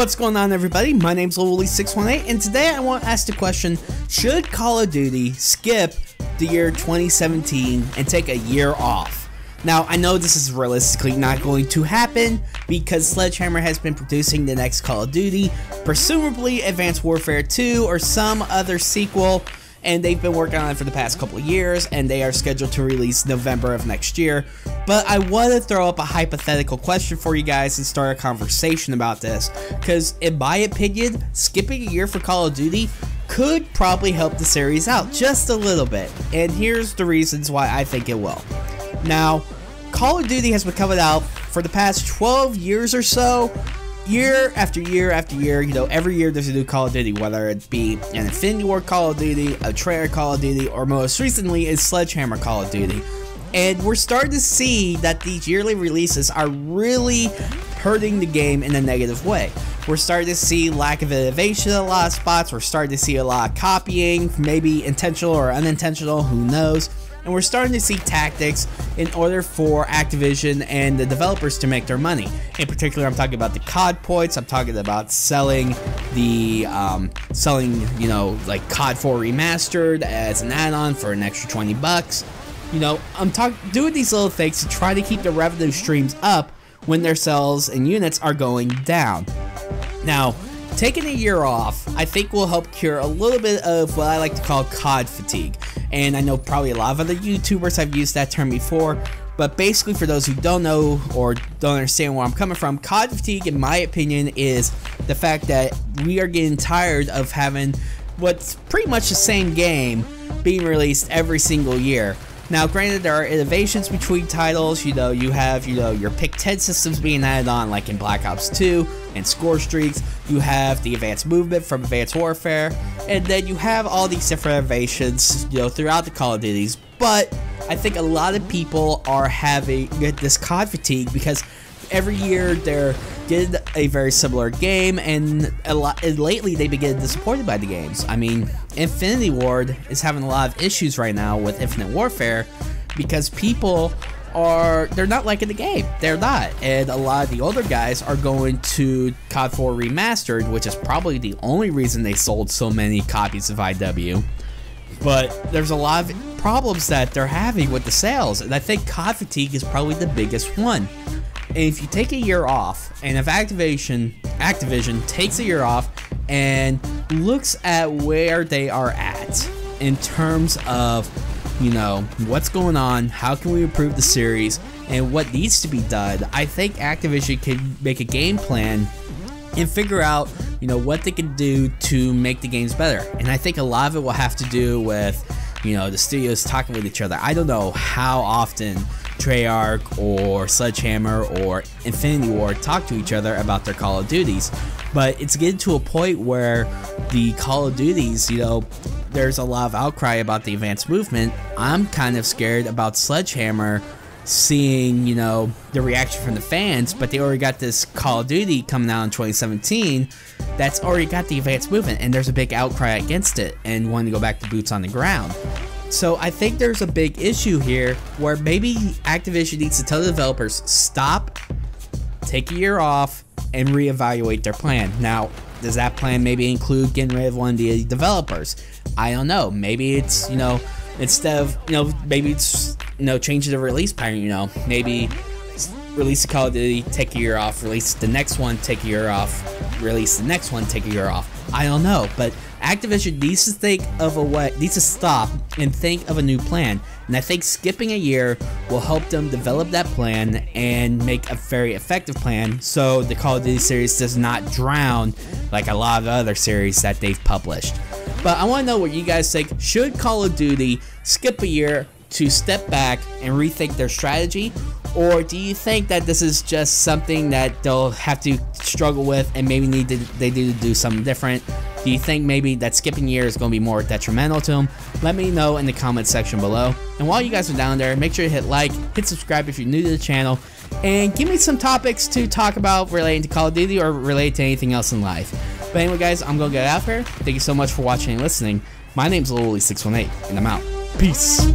What's going on, everybody? My name's Lowly618, and today I want to ask the question, should Call of Duty skip the year 2017 and take a year off? Now, I know this is realistically not going to happen because Sledgehammer has been producing the next Call of Duty, presumably Advanced Warfare 2 or some other sequel, and they've been working on it for the past couple of years, and they are scheduled to release November of next year. But I want to throw up a hypothetical question for you guys and start a conversation about this, because in my opinion, skipping a year for Call of Duty could probably help the series out just a little bit, and here's the reasons why I think it will. Now, Call of Duty has been coming out for the past 12 years or so, year after year after year. You know, every year there's a new Call of Duty, whether it be an Infinity War Call of Duty, a Treyarch Call of Duty, or most recently a Sledgehammer Call of Duty. And we're starting to see that these yearly releases are really hurting the game in a negative way. We're starting to see lack of innovation in a lot of spots. We're starting to see a lot of copying, maybe intentional or unintentional, who knows. And we're starting to see tactics in order for Activision and the developers to make their money. In particular, I'm talking about the COD points. I'm talking about selling the, you know, like COD 4 Remastered as an add-on for an extra 20 bucks. You know, I'm doing these little things to try to keep the revenue streams up when their sales and units are going down. Now, taking a year off, I think will help cure a little bit of what I like to call COD fatigue. And I know probably a lot of other YouTubers have used that term before, but basically for those who don't know or don't understand where I'm coming from, COD fatigue, in my opinion, is the fact that we are getting tired of having what's pretty much the same game being released every single year. Now, granted, there are innovations between titles. You know, you have, your pick 10 systems being added on, like in Black Ops 2 and score streaks. You have the advanced movement from Advanced Warfare, and then you have all these different innovations, throughout the Call of Duties. But I think a lot of people are having this COD fatigue because every year they're getting a very similar game, and lately they've been getting disappointed by the games. I mean, Infinity Ward is having a lot of issues right now with Infinite Warfare because people they're not liking the game. They're not. And a lot of the older guys are going to COD 4 Remastered, which is probably the only reason they sold so many copies of IW. But there's a lot of problems that they're having with the sales, and I think COD fatigue is probably the biggest one. And if you take a year off, and if Activision takes a year off and looks at where they are at in terms of, what's going on, how can we improve the series, and what needs to be done, I think Activision can make a game plan and figure out, what they can do to make the games better. And I think a lot of it will have to do with, the studios talking with each other. I don't know how often Treyarch or Sledgehammer or Infinity Ward talk to each other about their Call of Duties, but it's getting to a point where the Call of Duties, there's a lot of outcry about the advanced movement. I'm kind of scared about Sledgehammer seeing, the reaction from the fans, but they already got this Call of Duty coming out in 2017 that's already got the advanced movement, and there's a big outcry against it and wanting to go back to boots on the ground. So I think there's a big issue here where maybe Activision needs to tell the developers, stop, take a year off, and reevaluate their plan. Now, does that plan maybe include getting rid of one of the developers? I don't know. Maybe it's, instead of, maybe it's, changing the release pattern, maybe release a Call of Duty, take a year off, release the next one, take a year off, release the next one, take a year off. I don't know, but Activision needs to think of a way, needs to stop and think of a new plan. And I think skipping a year will help them develop that plan and make a very effective plan so the Call of Duty series does not drown like a lot of other series that they've published. But I want to know what you guys think. Should Call of Duty skip a year to step back and rethink their strategy? Or do you think that this is just something that they'll have to struggle with and maybe they need to do something different? Do you think maybe that skipping year is going to be more detrimental to them? Let me know in the comment section below. And while you guys are down there, make sure to hit like, hit subscribe if you're new to the channel, and give me some topics to talk about relating to Call of Duty or related to anything else in life. But anyway, guys, I'm going to get out of here. Thank you so much for watching and listening. My name's Lowly618, and I'm out. Peace.